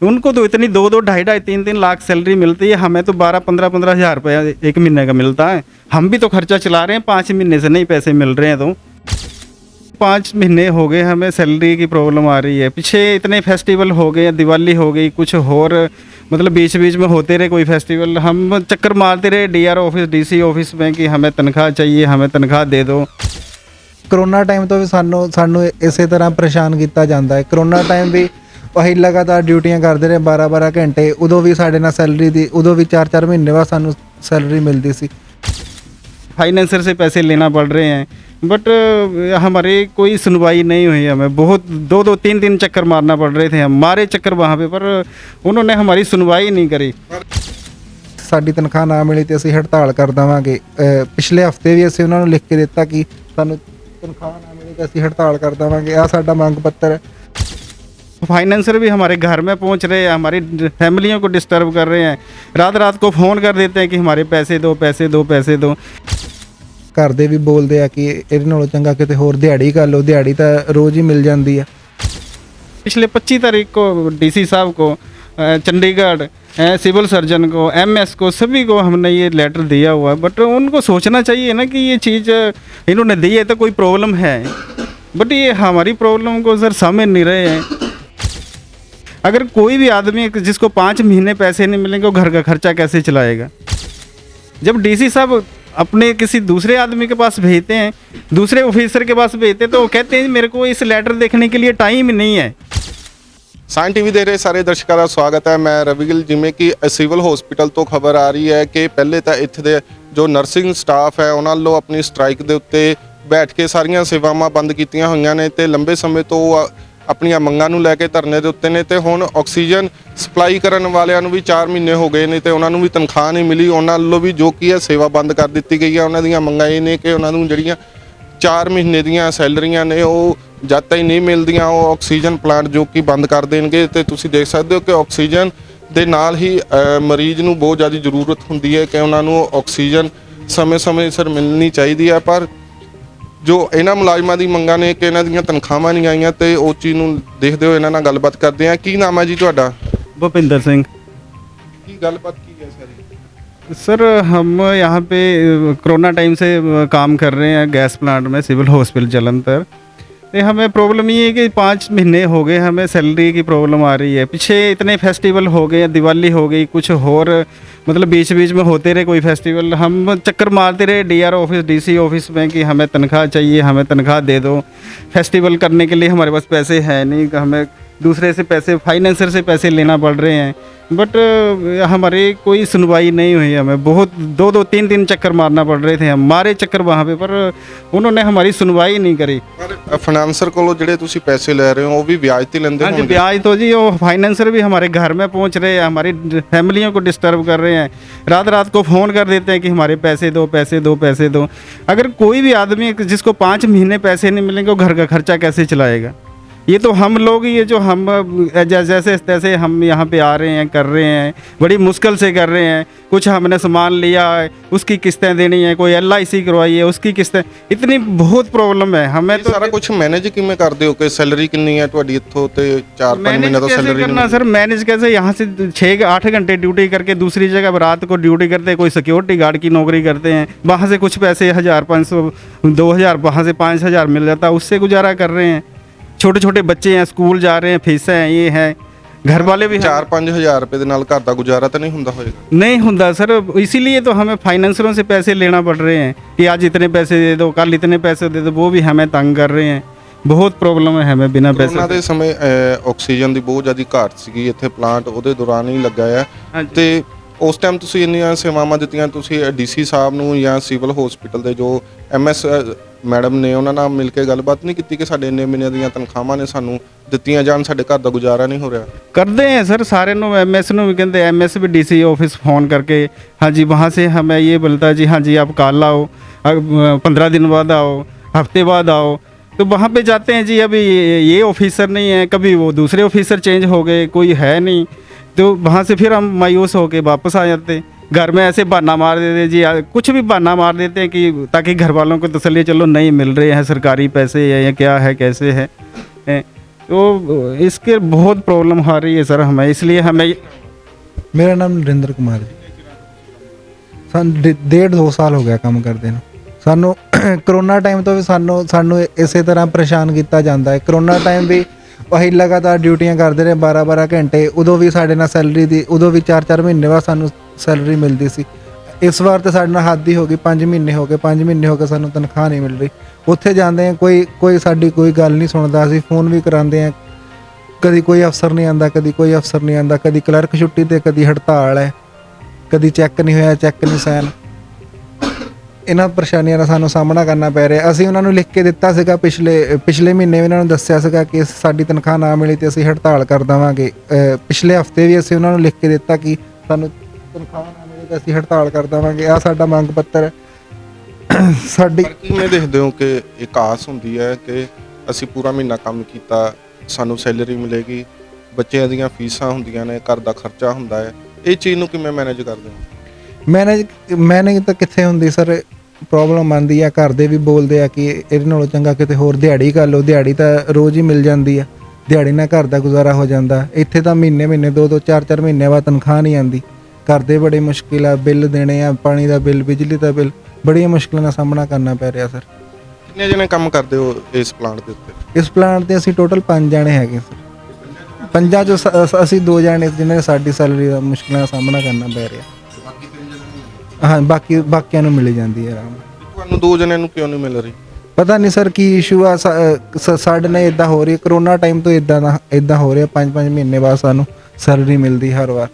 उनको तो इतनी 2-2, ढाई-ढाई, 3-3 लाख सैलरी मिलती है, हमें तो 12-15 हज़ार रुपया एक महीने का मिलता है। हम भी तो खर्चा चला रहे हैं, 5 महीने से नहीं पैसे मिल रहे हैं तो 5 महीने हो गए हमें सैलरी की प्रॉब्लम आ रही है। पीछे इतने फेस्टिवल हो गए, दिवाली हो गई, कुछ और मतलब बीच बीच में होते रहे कोई फेस्टिवल, हम चक्कर मारते रहे डीआर ऑफिस, डीसी ऑफिस में कि हमें तनख्वाह चाहिए, हमें तनख्वाह दे दो। ਕਰੋਨਾ ਟਾਈਮ ਤੋਂ ਵੀ ਸਾਨੂੰ ਇਸੇ ਤਰ੍ਹਾਂ ਪਰੇਸ਼ਾਨ ਕੀਤਾ ਜਾਂਦਾ ਹੈ। ਕਰੋਨਾ ਟਾਈਮ ਵੀ ਅਸੀਂ ਲਗਾਤਾਰ ਡਿਊਟੀਆਂ ਕਰਦੇ ਰਹੇ 12-12 ਘੰਟੇ, ਉਦੋਂ ਵੀ ਸਾਡੇ ਨਾਲ ਸੈਲਰੀ ਦੀ ਉਦੋਂ ਵੀ 4-4 ਮਹੀਨੇ ਬਾਅਦ ਸਾਨੂੰ ਸੈਲਰੀ ਮਿਲਦੀ ਸੀ। फाइनेंसर से पैसे लेना पड़ रहे हैं, बट हमारे कोई सुनवाई नहीं हुई। हमें बहुत 2-2, 3-3 चक्कर मारना पड़ रहे थे, हम मारे चक्कर वहाँ पे, पर उन्होंने हमारी सुनवाई नहीं करी। ਸਾਡੀ ਤਨਖਾਹ ਨਾ ਮਿਲੀ ਤੇ ਅਸੀਂ ਹੜਤਾਲ ਕਰ ਦੇਵਾਂਗੇ। ਪਿਛਲੇ ਹਫਤੇ ਵੀ ਅਸੀਂ ਉਹਨਾਂ ਨੂੰ ਲਿਖ ਕੇ ਦਿੱਤਾ ਕਿ ਸਾਨੂੰ ਤਨਖਾਹ ਨਾ ਮਿਲੀ ਤਾਂ ਅਸੀਂ ਹੜਤਾਲ ਕਰ ਦੇਵਾਂਗੇ। ਆ ਸਾਡਾ ਮੰਗ ਪੱਤਰ ਹੈ। फाइनेंसर भी हमारे घर में पहुंच रहे हैं, हमारी फैमिलियों को डिस्टर्ब कर रहे हैं, रात रात को फ़ोन कर देते हैं कि हमारे पैसे दो, पैसे दो, पैसे दो। ਘਰ ਦੇ ਵੀ ਬੋਲਦੇ ਆ ਕਿ ਇਹਦੇ ਨਾਲੋਂ ਚੰਗਾ ਕਿਤੇ ਹੋਰ ਦਿਹਾੜੀ ਕਰ ਲਓ, ਦਿਹਾੜੀ ਤਾਂ ਰੋਜ਼ ਹੀ ਮਿਲ ਜਾਂਦੀ ਆ। पिछले 25 तारीख को डीसी साहब को, चंडीगढ़ सिविल सर्जन को, एमएस को, सभी को हमने ये लेटर दिया हुआ है, बट उनको सोचना चाहिए ना कि ये चीज़ इन्होंने दी है तो कोई प्रॉब्लम है, बट ये हमारी प्रॉब्लम को सर समझ नहीं रहे हैं। अगर कोई भी आदमी जिसको 5 महीने पैसे नहीं मिलेंगे, वो घर का खर्चा कैसे चलाएगा? जब डीसी साहब अपने किसी दूसरे आदमी के पास भेजते हैं, दूसरे ऑफिसर के पास भेजते हैं, तो वो कहते हैं मेरे को इस लेटर देखने के लिए टाइम ही नहीं है। ਸਾਇੰਸ ਟੀਵੀ ਦੇ ਰਹੇ ਸਾਰੇ ਦਰਸ਼ਕਾਂ ਦਾ ਸਵਾਗਤ ਹੈ। ਮੈਂ ਰਵੀ ਗਿੱਲ। ਜਿਵੇਂ ਕਿ ਸਿਵਲ ਹਸਪੀਟਲ ਤੋਂ ਖਬਰ ਆ ਰਹੀ ਹੈ ਕਿ ਪਹਿਲੇ ਤਾਂ ਇੱਥੇ ਦੇ ਜੋ ਨਰਸਿੰਗ ਸਟਾਫ ਹੈ ਉਹਨਾਂ ਵੱਲੋਂ ਆਪਣੀ ਸਟ੍ਰਾਈਕ ਦੇ ਉੱਤੇ ਬੈਠ ਕੇ ਸਾਰੀਆਂ ਸੇਵਾਵਾਂ ਬੰਦ ਕੀਤੀਆਂ ਹੋਈਆਂ ਨੇ ਤੇ ਲੰਬੇ ਸਮੇਂ ਤੋਂ ਆਪਣੀਆਂ ਮੰਗਾਂ ਨੂੰ ਲੈ ਕੇ ਧਰਨੇ ਦੇ ਉੱਤੇ ਨੇ ਤੇ ਹੁਣ ਆਕਸੀਜਨ ਸਪਲਾਈ ਕਰਨ ਵਾਲਿਆਂ ਨੂੰ ਵੀ 4 ਮਹੀਨੇ ਹੋ ਗਏ ਨੇ ਤੇ ਉਹਨਾਂ ਨੂੰ ਵੀ ਤਨਖਾਹ ਨਹੀਂ ਮਿਲੀ। ਉਹਨਾਂ ਵੱਲੋਂ ਵੀ ਜੋ ਕੀ ਹੈ ਸੇਵਾ ਬੰਦ ਕਰ ਦਿੱਤੀ ਗਈ ਹੈ। ਉਹਨਾਂ ਦੀਆਂ ਮੰਗਾਂ ਇਹ ਨੇ ਕਿ ਉਹਨਾਂ ਨੂੰ ਜਿਹੜੀਆਂ 4 ਮਹੀਨੇ ਦੀਆਂ ਸੈਲਰੀਆਂ ਨੇ ਉਹ ਜਦ ਤੱਕ ਨਹੀਂ ਮਿਲਦੀਆਂ ਉਹ ਆਕਸੀਜਨ ਪਲਾਂਟ ਜੋ ਕਿ ਬੰਦ ਕਰ ਦੇਣਗੇ। ਤੇ ਤੁਸੀਂ ਦੇਖ ਸਕਦੇ ਹੋ ਕਿ ਆਕਸੀਜਨ ਦੇ ਨਾਲ ਹੀ ਮਰੀਜ਼ ਨੂੰ ਬਹੁਤ ਜ਼ਿਆਦਾ ਜ਼ਰੂਰਤ ਹੁੰਦੀ ਹੈ ਕਿ ਉਹਨਾਂ ਨੂੰ ਆਕਸੀਜਨ ਸਮੇਂ-ਸਮੇਂ ਸਿਰ ਮਿਲਣੀ ਚਾਹੀਦੀ ਹੈ। ਪਰ ਜੋ ਇਹਨਾਂ ਮੁਲਾਜ਼ਮਾਂ ਦੀ ਮੰਗਾਂ ਨੇ ਕਿ ਇਹਨਾਂ ਦੀਆਂ ਤਨਖਾਹਾਂ ਨਹੀਂ ਆਈਆਂ ਤੇ ਉਹ ਚੀਜ਼ ਨੂੰ ਦੇਖਦੇ ਹੋਏ ਇਹਨਾਂ ਨਾਲ ਗੱਲਬਾਤ ਕਰਦੇ ਆ। ਕੀ ਨਾਮ ਹੈ ਜੀ ਤੁਹਾਡਾ? भूपिंदर सिंह। ਕੀ ਗੱਲਬਾਤ ਕੀ ਹੈ ਸਾਰੀ? सर हम यहाँ पे कोरोना टाइम से काम कर रहे हैं गैस प्लांट में, सिविल हॉस्पिटल जलंधर। ये हमें प्रॉब्लम ये है कि 5 महीने हो गए हमें सैलरी की प्रॉब्लम आ रही है। पीछे इतने फेस्टिवल हो गए, दिवाली हो गई, कुछ और मतलब बीच बीच में होते रहे कोई फेस्टिवल, हम चक्कर मारते रहे डीआर ऑफिस, डीसी ऑफिस में कि हमें तनख्वाह चाहिए, हमें तनख्वाह दे दो। फेस्टिवल करने के लिए हमारे पास पैसे हैं नहीं, हमें दूसरे से पैसे, फाइनेंसर से पैसे लेना पड़ रहे हैं, बट हमारी कोई सुनवाई नहीं हुई। हमें बहुत 2-2, 3-3 चक्कर मारना पड़ रहे थे, हम मारे चक्कर वहाँ पे, पर उन्होंने हमारी सुनवाई नहीं करी। ਪਰ ਫਾਈਨਾਂਸਰ ਕੋਲੋਂ ਜਿਹੜੇ ਤੁਸੀਂ ਪੈਸੇ ਲੈ ਰਹੇ ਹੋ ਉਹ ਵੀ ਵਿਆਜ ਤੇ ਲੈਂਦੇ हाँ जी, ਹੋਣਗੇ? ब्याज तो जी वो फाइनेंसर भी हमारे घर में पहुंच रहे हैं, हमारी फैमिलियों को डिस्टर्ब कर रहे हैं, रात रात को फ़ोन कर देते हैं कि हमारे पैसे दो, पैसे दो, पैसे दो। अगर कोई भी आदमी जिसको 5 महीने पैसे नहीं मिलेंगे, वो घर का खर्चा कैसे चलाएगा? ये तो हम लोग ही, ये जो हम जैसे तैसे हम यहाँ पे आ रहे हैं, कर रहे हैं, बड़ी मुश्किल से कर रहे हैं। कुछ हमने सामान लिया है, उसकी किस्तें देनी है, कोई LIC करवाई है, उसकी किस्तें, इतनी बहुत प्रॉब्लम है हमें। तो ਸਾਰਾ ਕੁਝ ਮੈਨੇਜ ਕਿਵੇਂ ਕਰਦੇ ਹੋ ਕਿ ਸੈਲਰੀ ਕਿੰਨੀ ਹੈ ਤੁਹਾਡੀ ਇੱਥੋਂ ਤੇ 4-5 ਮਹੀਨੇ ਤੋਂ कैसे ਸੈਲਰੀ करना ਨਹੀਂ? सर? मैनेज कैसे? यहाँ से 6-8 घंटे ड्यूटी करके दूसरी जगह रात को ड्यूटी करते हैं, कोई सिक्योरिटी गार्ड की नौकरी करते हैं, वहाँ से कुछ पैसे 1000-500, 2000, वहाँ से 5000 मिल जाता है, उससे गुजारा कर रहे हैं। छोटे छोटे बच्चे हैं, स्कूल जा रहे हैं, फीसें हैं, ये है, घर वाले भी 4-5 ਹਜ਼ਾਰ ਰੁਪਏ ਦੇ ਨਾਲ ਘਰ ਦਾ ਗੁਜ਼ਾਰਾ ਤਾਂ ਨਹੀਂ ਹੁੰਦਾ ਹੋਏਗਾ? नहीं होता सर। इसीलिए तो हमें फाइनेंसरों से पैसे लेना पड़ रहे हैं कि आज इतने पैसे दे दो, कल इतने पैसे दे दो, वो भी हमें तंग कर रहे हैं। बहुत प्रॉब्लम है हमें बिना ਕਰੋਨਾ पैसे। ਦੇ ਸਮੇਂ ਆਕਸੀਜਨ ਦੀ ਬਹੁਤ ਜ਼ਿਆਦਾ ਘਾਟ ਸੀਗੀ ਇੱਥੇ ਪਲਾਂਟ ਉਹਦੇ ਦੌਰਾਨ ਹੀ ਲੱਗਾ ਹੈ ਹਾਂਜੀ। ਤੇ ਉਸ ਟਾਈਮ ਤੁਸੀਂ ਇੰਨੀਆਂ ਸੇਵਾਵਾਂ ਦਿੱਤੀਆਂ, ਤੁਸੀਂ ਡੀਸੀ ਸਾਹਿਬ ਨੂੰ ਜਾਂ ਸਿਵਲ ਹਸਪੀਟਲ ਦੇ ਜੋ MS ਮੈਡਮ ਨੇ ਉਹਨਾਂ ਨਾਲ ਮਿਲ ਕੇ ਗੱਲਬਾਤ ਨਹੀਂ ਕੀਤੀ ਕਿ ਸਾਡੇ ਇੰਨੇ ਮਹੀਨੇ ਦੀਆਂ ਤਨਖਾਹਾਂ ਨੇ ਸਾਨੂੰ ਦਿੱਤੀਆਂ ਜਾਣ, ਸਾਡੇ ਘਰ ਦਾ ਗੁਜ਼ਾਰਾ नहीं हो रहा? करते हैं सर सारे नो, MS नो भी कहते हैं, MS भी DC ऑफिस फ़ोन करके, हाँ जी वहाँ से हमें ये बोलता है जी हाँ जी आप कल आओ, 15 दिन बाद आओ, हफ्ते बाद आओ। तो वहाँ पे जाते हैं जी, अभी ये ऑफिसर नहीं है, कभी वो दूसरे ऑफिसर चेंज हो गए, कोई है नहीं, तो वहाँ से फिर हम मायूस होके वापस आ जाते। घर में ऐसे बहाना मार देते जी, कुछ भी बहाना मार देते हैं कि ताकि घर वालों को तसल्ली, चलो नहीं मिल रहे हैं सरकारी पैसे या क्या है कैसे है। तो इसके बहुत प्रॉब्लम आ रही है सर हमें, इसलिए हमें ਮੇਰਾ ਨਾਮ ਨਰਿੰਦਰ ਕੁਮਾਰ ਜੀ। ਸਾਨੂੰ 1.5-2 ਸਾਲ ਹੋ ਗਿਆ ਕੰਮ ਕਰਦੇ ਨੂੰ। ਸਾਨੂੰ ਕਰੋਨਾ ਟਾਈਮ ਤੋਂ ਵੀ ਸਾਨੂੰ ਇਸੇ ਤਰ੍ਹਾਂ ਪਰੇਸ਼ਾਨ ਕੀਤਾ ਜਾਂਦਾ ਹੈ। ਕਰੋਨਾ ਟਾਈਮ ਵੀ ਅਸੀਂ ਲਗਾਤਾਰ ਡਿਊਟੀਆਂ ਕਰਦੇ ਰਹੇ 12-12 ਘੰਟੇ, ਉਦੋਂ ਵੀ ਸਾਡੇ ਨਾਲ ਸੈਲਰੀ ਦੀ ਉਦੋਂ ਵੀ 4-4 ਮਹੀਨੇ ਬਾਅਦ ਸਾਨੂੰ ਸੈਲਰੀ ਮਿਲਦੀ ਸੀ। ਇਸ ਵਾਰ ਤਾਂ ਸਾਡੇ ਨਾਲ ਹੱਦ ਹੀ ਹੋ ਗਈ, 5 ਮਹੀਨੇ ਹੋ ਗਏ, 5 ਮਹੀਨੇ ਹੋ ਗਏ ਸਾਨੂੰ ਤਨਖਾਹ ਨਹੀਂ ਮਿਲ ਰਹੀ। ਉੱਥੇ ਜਾਂਦੇ ਆ ਕੋਈ ਸਾਡੀ ਕੋਈ ਗੱਲ ਨਹੀਂ ਸੁਣਦਾ, ਅਸੀਂ ਫੋਨ ਵੀ ਕਰਾਉਂਦੇ ਆ, ਕਦੀ ਕੋਈ ਅਫਸਰ ਨਹੀਂ ਆਂਦਾ, ਕਦੀ ਕੋਈ ਅਫਸਰ ਨਹੀਂ ਆਂਦਾ, ਕਦੀ ਕਲਰਕ ਛੁੱਟੀ ਤੇ, ਕਦੀ ਹੜਤਾਲ ਹੈ, ਕਦੀ ਚੈੱਕ ਨਹੀਂ ਹੋਇਆ, ਚੈੱਕ ਨਹੀਂ ਸਾਈਨ। ਇਹਨਾਂ ਪਰੇਸ਼ਾਨੀਆਂ ਦਾ ਸਾਨੂੰ ਸਾਹਮਣਾ ਕਰਨਾ ਪੈ ਰਿਹਾ। ਅਸੀਂ ਉਹਨਾਂ ਨੂੰ ਲਿਖ ਕੇ ਦਿੱਤਾ ਸੀਗਾ ਪਿਛਲੇ ਮਹੀਨੇ ਵੀ ਇਹਨਾਂ ਨੂੰ ਦੱਸਿਆ ਸੀਗਾ ਕਿ ਸਾਡੀ ਤਨਖਾਹ ਨਾ ਮਿਲੀ ਤੇ ਅਸੀਂ ਹੜਤਾਲ ਕਰ ਦੇਵਾਂਗੇ। ਪਿਛਲੇ ਹਫਤੇ ਵੀ ਅਸੀਂ ਉਹਨਾਂ ਨੂੰ ਲਿਖ ਕੇ ਦਿੱਤਾ ਕਿ ਸਾਨੂੰ ਤਨਖਾਹ ਨਾ ਮਿਲੀ ਤੇ ਅਸੀਂ ਹੜਤਾਲ ਕਰ ਦੇਵਾਂਗੇ। ਆਹ ਸਾਡਾ ਮੰਗ ਪੱਤਰ ਹੈ ਸਾਡੀ। ਪਰ ਕਿਵੇਂ ਦੇਖਦੇ ਹੋ ਕਿ ਇੱਕ ਆਸ ਹੁੰਦੀ ਹੈ ਕਿ ਅਸੀਂ ਪੂਰਾ ਮਹੀਨਾ ਕੰਮ ਕੀਤਾ, ਸਾਨੂੰ ਸੈਲਰੀ ਮਿਲੇਗੀ, ਬੱਚਿਆਂ ਦੀਆਂ ਫੀਸਾਂ ਹੁੰਦੀਆਂ ਨੇ, ਘਰ ਦਾ ਖਰਚਾ ਹੁੰਦਾ ਹੈ, ਇਹ ਚੀਜ਼ ਨੂੰ ਕਿਵੇਂ ਮੈਨੇਜ ਕਰਦੇ ਹੋ? ਮੈਨੇਜ ਤਾਂ ਕਿੱਥੇ ਹੁੰਦੀ ਸਰ, ਪ੍ਰੋਬਲਮ ਆਉਂਦੀ ਆ, ਘਰ ਦੇ ਵੀ ਬੋਲਦੇ ਆ ਕਿ ਇਹਦੇ ਨਾਲੋਂ ਚੰਗਾ ਕਿਤੇ ਹੋਰ ਦਿਹਾੜੀ ਕਰ ਲਓ। ਦਿਹਾੜੀ ਤਾਂ ਰੋਜ਼ ਹੀ ਮਿਲ ਜਾਂਦੀ ਆ, ਦਿਹਾੜੀ ਨਾਲ ਘਰ ਦਾ ਗੁਜ਼ਾਰਾ ਹੋ ਜਾਂਦਾ। ਇੱਥੇ ਤਾਂ ਮਹੀਨੇ 2-2 4-4 ਮਹੀਨੇ ਬਾਅਦ ਤਨਖਾਹ ਨਹੀਂ ਆਉਂਦੀ। ਘਰ ਦੇ ਬੜੀ ਮੁਸ਼ਕਿਲ ਆ, ਬਿੱਲ ਦੇਣੇ ਆ, ਪਾਣੀ ਦਾ ਬਿੱਲ, ਬਿਜਲੀ ਦਾ ਬਿੱਲ, ਬੜੀਆਂ ਮੁਸ਼ਕਿਲਾਂ ਦਾ ਸਾਹਮਣਾ ਕਰਨਾ ਪੈ ਰਿਹਾ ਸਰ। ਕਿੰਨੇ ਜਣੇ ਕੰਮ ਕਰਦੇ ਹੋ ਇਸ ਪਲਾਂਟ ਦੇ ਉੱਤੇ? ਇਸ ਪਲਾਂਟ ਤੇ ਅਸੀਂ ਟੋਟਲ 5 ਜਾਣੇ ਹੈਗੇ ਸਰ। 5 ਚੋਂ ਅਸੀਂ 2 ਜਾਣੇ ਜਿਨ੍ਹਾਂ ਨੇ ਸਾਡੀ ਸੈਲਰੀ ਦਾ ਮੁਸ਼ਕਿਲਾਂ ਦਾ ਸਾਹਮਣਾ ਕਰਨਾ ਪੈ ਰਿਹਾ। ਹਾਂ, ਬਾਕੀਆਂ ਨੂੰ ਮਿਲ ਜਾਂਦੀ ਹੈ ਆਰਾਮ। ਤੁਹਾਨੂੰ 2 ਜਣਿਆਂ ਨੂੰ ਕਿਉਂ ਨਹੀਂ ਮਿਲ ਰਹੀ? ਪਤਾ ਨਹੀਂ ਸਰ ਕੀ ਇਸ਼ੂ ਆ। ਸਾਡੇ ਨਾਲ ਇਦਾਂ ਹੋ ਰਹੀ ਹੈ, ਕਰੋਨਾ ਟਾਈਮ ਤੋਂ ਇਦਾਂ ਹੋ ਰਿਹਾ। 5-5 ਮਹੀਨੇ ਬਾਅਦ ਸਾਨੂੰ ਸੈਲਰੀ ਮਿਲਦੀ ਹਰ ਵਾਰ।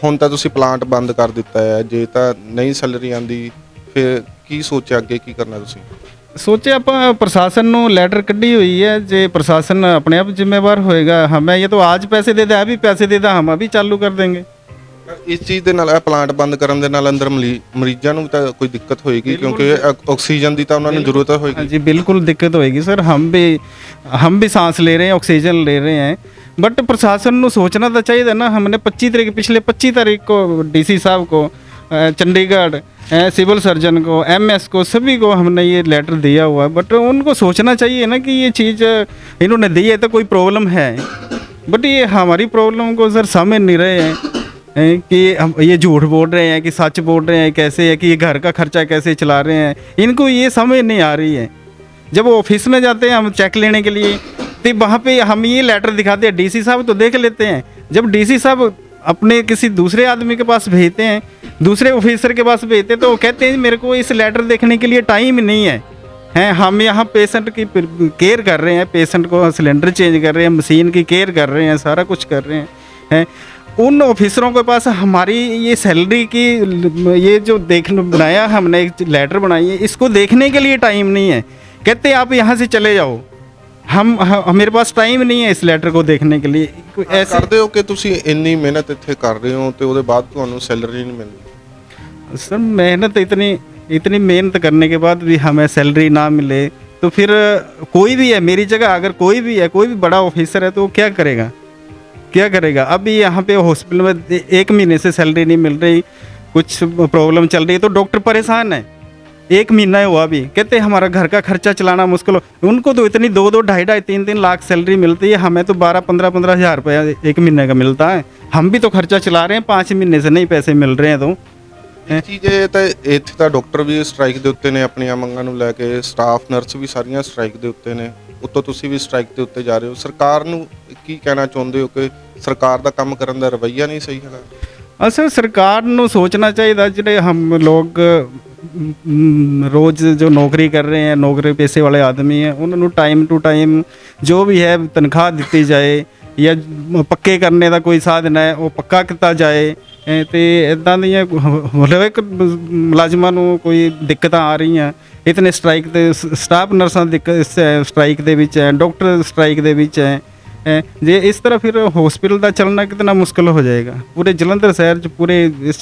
ਹੁਣ ਤਾਂ ਤੁਸੀਂ ਪਲਾਂਟ ਬੰਦ ਕਰ ਦਿੱਤਾ ਹੈ, ਜੇ ਤਾਂ ਨਹੀਂ ਸੈਲਰੀ ਆਂਦੀ ਫਿਰ ਕੀ ਸੋਚਿਆ ਅੱਗੇ ਕੀ ਕਰਨਾ ਤੁਸੀਂ? सोचे ਆਪਾਂ प्रशासन ਨੂੰ ਲੈਟਰ ਕੱਢੀ ਹੋਈ ਹੈ। ਜੇ प्रशासन अपने आप जिम्मेवार होएगा, हमें ये तो आज पैसे दे दे, अभी पैसे दे दे, हम अभी चालू कर देंगे। ਇਸ ਚੀਜ਼ ਦੇ ਨਾਲ ਇਹ ਪਲਾਂਟ ਬੰਦ ਕਰਨ ਦੇ ਨਾਲ ਅੰਦਰ ਮਰੀਜ਼ਾਂ ਨੂੰ ਤਾਂ ਕੋਈ ਦਿੱਕਤ ਹੋਏਗੀ, ਕਿਉਂਕਿ ਆਕਸੀਜਨ ਦੀ ਤਾਂ ਉਹਨਾਂ ਨੂੰ ਜ਼ਰੂਰਤ ਹੋਏਗੀ। जी बिल्कुल दिक्कत होएगी सर। हम भी सांस ले रहे हैं, ऑक्सीजन ले रहे हैं, बट प्रशासन ਨੂੰ सोचना तो चाहिए ना। हमने पिछले 25 तारीख को DC साहब को, चंडीगढ़ सिविल सर्जन को, MS को, सभी को हमने ये लेटर दिया हुआ है, बट उनको सोचना चाहिए ना कि ये चीज़ इन्होंने दी है तो कोई प्रॉब्लम है, बट ये हमारी प्रॉब्लम को सर समझ नहीं रहे हैं कि हम ये झूठ बोल रहे हैं कि सच बोल रहे हैं, कैसे है कि ये घर का खर्चा कैसे चला रहे हैं, इनको ये समझ नहीं आ रही है। जब वो ऑफिस में जाते हैं हम चेक लेने के लिए, तो वहाँ पे हम ये लेटर दिखाते हैं, DC साहब तो देख लेते हैं। जब DC साहब अपने किसी दूसरे आदमी के पास भेजते हैं, दूसरे ऑफिसर के पास भेजते हैं, तो वो कहते हैं मेरे को इस लेटर देखने के लिए टाइम नहीं है। हम यहाँ पेशेंट की केयर कर रहे हैं, पेशेंट को सिलेंडर चेंज कर रहे हैं, मशीन की केयर कर रहे हैं, सारा कुछ कर रहे हैं। उन ऑफिसरों के पास हमारी ये सैलरी की ये जो बनाया हमने एक लेटर बनाई है, इसको देखने के लिए टाइम नहीं है। कहते आप यहाँ से चले जाओ, मेरे पास टाइम नहीं है इस लेटर को देखने के लिए। ऐसे ਕਰਦੇ ਹੋ ਕਿ ਤੁਸੀਂ ਇੰਨੀ ਮਿਹਨਤ ਇੱਥੇ ਕਰ ਰਹੇ ਹੋ ਤੇ ਉਹਦੇ ਬਾਅਦ ਤੁਹਾਨੂੰ ਸੈਲਰੀ नहीं मिलती? सर मेहनत इतनी मेहनत करने के बाद भी हमें सैलरी ना मिले तो फिर कोई भी है मेरी जगह, अगर कोई भी है, कोई भी बड़ा ऑफिसर है तो वो क्या करेगा? अभी यहाँ पे हॉस्पिटल में 1 महीने से सैलरी नहीं मिल रही, कुछ प्रॉब्लम चल रही है, तो डॉक्टर परेशान है। 1 महीना हुआ अभी, कहते हमारा घर का खर्चा चलाना मुश्किल हो। उनको तो इतनी 2-2, 2.5, 3-3 लाख सैलरी मिलती है, हमें तो 12-15 हज़ार रुपया 1 महीने का मिलता है। हम भी तो खर्चा चला रहे हैं, 5 महीने से नहीं पैसे मिल रहे हैं। तो ਇਹ ਚੀਜ਼ ਤਾਂ ਇੱਥੇ ਤਾਂ ਡਾਕਟਰ ਵੀ ਸਟ੍ਰਾਈਕ ਦੇ ਉੱਤੇ ਨੇ ਆਪਣੀਆਂ ਮੰਗਾਂ ਨੂੰ ਲੈ ਕੇ, ਸਟਾਫ ਨਰਸ ਵੀ ਸਾਰੀਆਂ ਸਟ੍ਰਾਈਕ ਦੇ ਉੱਤੇ ਨੇ, ਉੱਤੋਂ ਤੁਸੀਂ ਵੀ ਸਟ੍ਰਾਈਕ ਦੇ ਉੱਤੇ ਜਾ ਰਹੇ ਹੋ। ਸਰਕਾਰ ਨੂੰ ਕੀ ਕਹਿਣਾ ਚਾਹੁੰਦੇ ਹੋ ਕਿ ਸਰਕਾਰ ਦਾ ਕੰਮ ਕਰਨ ਦਾ ਰਵੱਈਆ ਨਹੀਂ ਸਹੀ ਹੈਗਾ? असल सरकार ਨੂੰ सोचना चाहिए, ਜਿਹੜੇ हम लोग रोज़ जो नौकरी कर रहे हैं, नौकरी पेशे वाले आदमी हैं, उन्होंने टाइम टू टाइम जो भी है तनख्वाह दी जाए, या पक्के करने का कोई साधन है वो पक्का किया जाए। तो इदां ਦੀਆਂ मतलब एक ਮੁਲਾਜ਼ਮਾਂ ਨੂੰ ਕੋਈ ਦਿੱਕਤਾਂ ਆ ਰਹੀਆਂ, इतने स्ट्राइक ਤੇ ਸਟਾਫ ਨਰਸਾਂ स्ट्राइक ਦੇ ਵਿੱਚ है, डॉक्टर स्ट्राइक ਦੇ ਵਿੱਚ है। जे इस तरह फिर हॉस्पिटल का चलना कितना मुश्किल हो जाएगा। पूरे जलंधर शहर च पूरे इस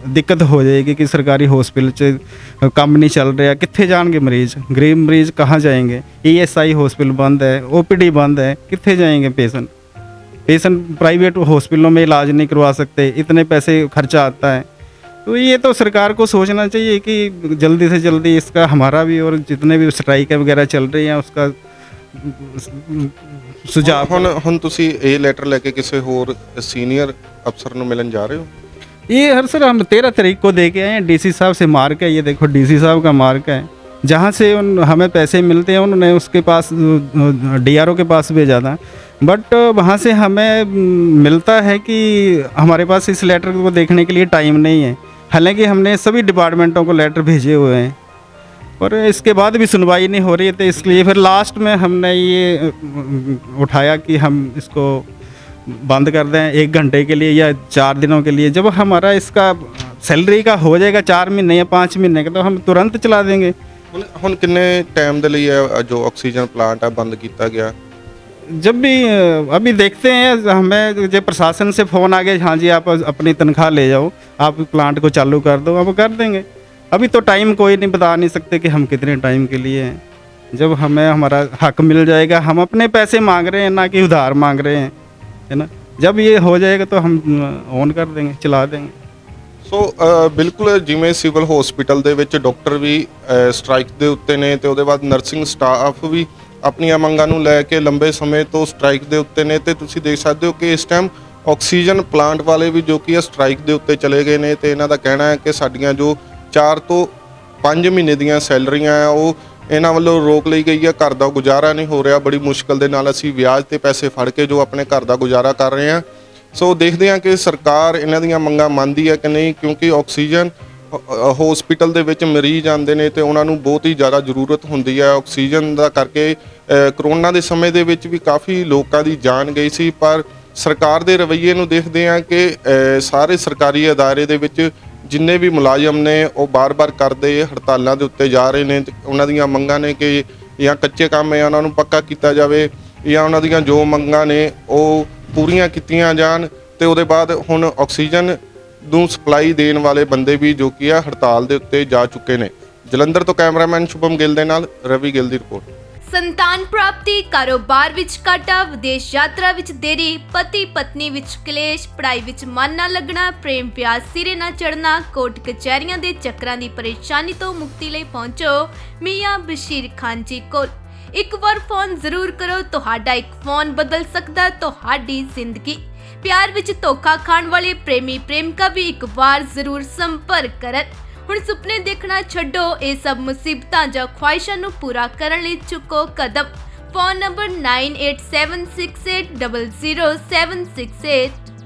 दिक्कत हो जाएगी कि सरकारी हॉस्पिटल च काम नहीं चल रहा, कित्थे जाएंगे मरीज़, गरीब मरीज़ कहाँ जाएंगे? ESI हॉस्पिटल बंद है, OPD बंद है, कित्थे जाएंगे पेशेंट प्राइवेट हॉस्पिटलों में इलाज नहीं करवा सकते, इतने पैसे खर्चा आता है। तो ये तो सरकार को सोचना चाहिए कि जल्दी से जल्दी इसका हमारा भी और जितने भी स्ट्राइक वगैरह चल रही हैं उसका ਸੁਝਾਅ ਹੁਣ ਤੁਸੀਂ ਇਹ ਲੈਟਰ ਲੈ ਕੇ ਕਿਸੇ ਹੋਰ ਸੀਨੀਅਰ ਅਫਸਰ ਨੂੰ ਮਿਲਣ ਜਾ ਰਹੇ ਹੋ? ये हर सर हम 13 तारीख को दे के आए हैं, डीसी साहब से मार्क है, ये देखो डीसी साहब का मार्क है, जहाँ से हमें पैसे मिलते हैं उन्होंने उसके पास डीआरओ के पास भेजा था, बट वहाँ से हमें मिलता है कि हमारे पास इस लेटर को देखने के लिए टाइम नहीं है, हालांकि हमने सभी डिपार्टमेंटों को लेटर भेजे हुए हैं और इसके बाद भी सुनवाई नहीं हो रही है। तो इसलिए फिर लास्ट में हमने ये उठाया कि हम इसको बंद कर दें 1 घंटे के लिए या 4 दिनों के लिए। जब हमारा इसका सैलरी का हो जाएगा 4 महीने या 5 महीने का तो हम तुरंत चला देंगे। ਹੁਣ ਕਿੰਨੇ ਟਾਈਮ ਦੇ ਲਈ ਹੈ ਜੋ ਆਕਸੀਜਨ ਪਲਾਂਟ ਹੈ ਬੰਦ ਕੀਤਾ ਗਿਆ? जब भी अभी देखते हैं, हमें जो प्रशासन से फ़ोन आ गया हाँ जी आप अपनी तनख्वाह ले जाओ, आप प्लांट को चालू कर दो, अब कर देंगे। अभी तो टाइम कोई नहीं बता नहीं सकते कि हम कितने टाइम के लिए हैं। जब हमें हमारा हक मिल जाएगा, हम अपने पैसे मांग रहे हैं ना कि उधार मांग रहे हैं, है ना। जब ये हो जाएगा तो हम ऑन कर देंगे, चला देंगे। ਸੋ ਬਿਲਕੁਲ ਜਿਵੇਂ ਸਿਵਲ ਹਸਪੀਟਲ ਦੇ ਵਿੱਚ ਡਾਕਟਰ ਵੀ ਸਟ੍ਰਾਈਕ ਦੇ ਉੱਤੇ ਨੇ ਤੇ ਉਹਦੇ ਬਾਅਦ ਨਰਸਿੰਗ ਸਟਾਫ ਵੀ ਆਪਣੀਆਂ ਮੰਗਾਂ ਨੂੰ ਲੈ ਕੇ ਲੰਬੇ ਸਮੇਂ ਤੋਂ ਸਟ੍ਰਾਈਕ ਦੇ ਉੱਤੇ ਨੇ ਤੇ ਤੁਸੀਂ ਦੇਖ ਸਕਦੇ ਹੋ ਕਿ ਇਸ ਟਾਈਮ ਆਕਸੀਜਨ ਪਲਾਂਟ ਵਾਲੇ ਵੀ ਜੋ ਕਿ ਸਟ੍ਰਾਈਕ ਦੇ ਉੱਤੇ ਚਲੇ ਗਏ ਨੇ ਤੇ ਇਹਨਾਂ ਦਾ ਕਹਿਣਾ ਹੈ ਕਿ ਸਾਡੀਆਂ ਜੋ 4 ਤੋਂ 5 ਮਹੀਨੇ ਦੀਆਂ ਸੈਲਰੀਆਂ ਆ ਉਹ ਇਹਨਾਂ ਵੱਲੋਂ ਰੋਕ ਲਈ ਗਈ ਹੈ। ਘਰ ਦਾ ਗੁਜ਼ਾਰਾ ਨਹੀਂ ਹੋ ਰਿਹਾ, ਬੜੀ ਮੁਸ਼ਕਲ ਦੇ ਨਾਲ ਅਸੀਂ ਵਿਆਜ ਤੇ ਪੈਸੇ ਫੜ ਕੇ ਜੋ ਆਪਣੇ ਘਰ ਦਾ ਗੁਜ਼ਾਰਾ ਕਰ ਰਹੇ ਹਾਂ। ਸੋ ਦੇਖਦੇ ਹਾਂ ਕਿ ਸਰਕਾਰ ਇਹਨਾਂ ਦੀਆਂ ਮੰਗਾਂ ਮੰਨਦੀ ਹੈ ਕਿ ਨਹੀਂ, ਕਿਉਂਕਿ ਆਕਸੀਜਨ ਹਸਪੀਟਲ ਦੇ ਵਿੱਚ ਮਰੀਜ਼ ਆਉਂਦੇ ਨੇ ਤੇ ਉਹਨਾਂ ਨੂੰ ਬਹੁਤ ਹੀ ਜ਼ਿਆਦਾ ਜ਼ਰੂਰਤ ਹੁੰਦੀ ਹੈ ਆਕਸੀਜਨ ਦਾ ਕਰਕੇ। ਕਰੋਨਾ ਦੇ ਸਮੇਂ ਦੇ ਵਿੱਚ ਵੀ ਕਾਫੀ ਲੋਕਾਂ ਦੀ ਜਾਨ ਗਈ ਸੀ, ਪਰ ਸਰਕਾਰ ਦੇ ਰਵੱਈਏ ਨੂੰ ਦੇਖਦੇ ਹਾਂ ਕਿ ਸਾਰੇ ਸਰਕਾਰੀ ਅਦਾਰੇ ਦੇ ਵਿੱਚ ਜਿੰਨੇ ਵੀ ਮੁਲਾਜ਼ਮ ਨੇ ਉਹ ਬਾਰ-ਬਾਰ ਕਰਦੇ ਹੜਤਾਲਾਂ ਦੇ ਉੱਤੇ ਜਾ ਰਹੇ ਨੇ। ਉਹਨਾਂ ਦੀਆਂ ਮੰਗਾਂ ਨੇ ਕਿ ਜਾਂ ਕੱਚੇ ਕੰਮ ਹੈ ਉਹਨਾਂ ਨੂੰ ਪੱਕਾ ਕੀਤਾ ਜਾਵੇ ਜਾਂ ਉਹਨਾਂ ਦੀਆਂ ਜੋ ਮੰਗਾਂ ਨੇ ਉਹ ਪੂਰੀਆਂ ਕੀਤੀਆਂ ਜਾਣ ਤੇ ਉਹਦੇ ਬਾਅਦ ਹੁਣ ਆਕਸੀਜਨ ਨੂੰ ਸਪਲਾਈ ਦੇਣ ਵਾਲੇ ਬੰਦੇ ਵੀ ਜੋ ਕਿ ਆ ਹੜਤਾਲ ਦੇ ਉੱਤੇ ਜਾ ਚੁੱਕੇ ਨੇ। ਜਲੰਧਰ ਤੋਂ ਕੈਮਰਾਮੈਨ ਸ਼ੁਭਮ ਗਿੱਲ ਦੇ ਨਾਲ ਰਵੀ ਗਿੱਲ ਦੀ ਰਿਪੋਰਟ। ਸੰਤਾਨ ਪ੍ਰਾਪਤੀ, ਕਾਰੋਬਾਰ ਵਿੱਚ ਘਾਟਾ, ਵਿਦੇਸ਼ ਯਾਤਰਾ ਵਿੱਚ ਦੇਰੀ, ਪਤੀ ਪਤਨੀ ਵਿੱਚ ਕਲੇਸ਼, ਪੜ੍ਹਾਈ ਵਿੱਚ ਮਨ ਨਾ ਲੱਗਣਾ, ਪ੍ਰੇਮ ਪਿਆਰ ਸਿਰੇ ਨਾ ਚੜ੍ਹਨਾ, ਕੋਰਟ ਕਚਹਿਰੀਆਂ ਦੇ ਚੱਕਰਾਂ ਦੀ ਪਰੇਸ਼ਾਨੀ ਤੋਂ ਮੁਕਤੀ ਲਈ ਪਹੁੰਚੋ ਮੀਆਂ ਬਸ਼ੀਰ ਖਾਨ ਜੀ ਕੋਲ। ਇੱਕ ਵਾਰ ਫੋਨ ਜ਼ਰੂਰ ਕਰੋ, ਤੁਹਾਡਾ ਇੱਕ ਫੋਨ ਬਦਲ ਸਕਦਾ ਤੁਹਾਡੀ ਜ਼ਿੰਦਗੀ। ਪਿਆਰ ਵਿੱਚ ਧੋਖਾ ਖਾਣ ਵਾਲੇ ਪ੍ਰੇਮੀ ਪ੍ਰੇਮਿਕਾ ਵੀ ਇੱਕ ਵਾਰ ਜ਼ਰੂਰ ਸੰਪਰਕ ਕਰਨ। ਹੁਣ ਸੁਪਨੇ ਦੇਖਣਾ ਛੱਡੋ, ਇਹ ਸਭ ਮੁਸੀਬਤਾਂ ਜਾਂ ਖੁਆਇਸ਼ਾਂ ਨੂੰ ਪੂਰਾ ਕਰਨ ਲਈ ਚੁੱਕੋ ਕਦਮ। Phone number 9876800768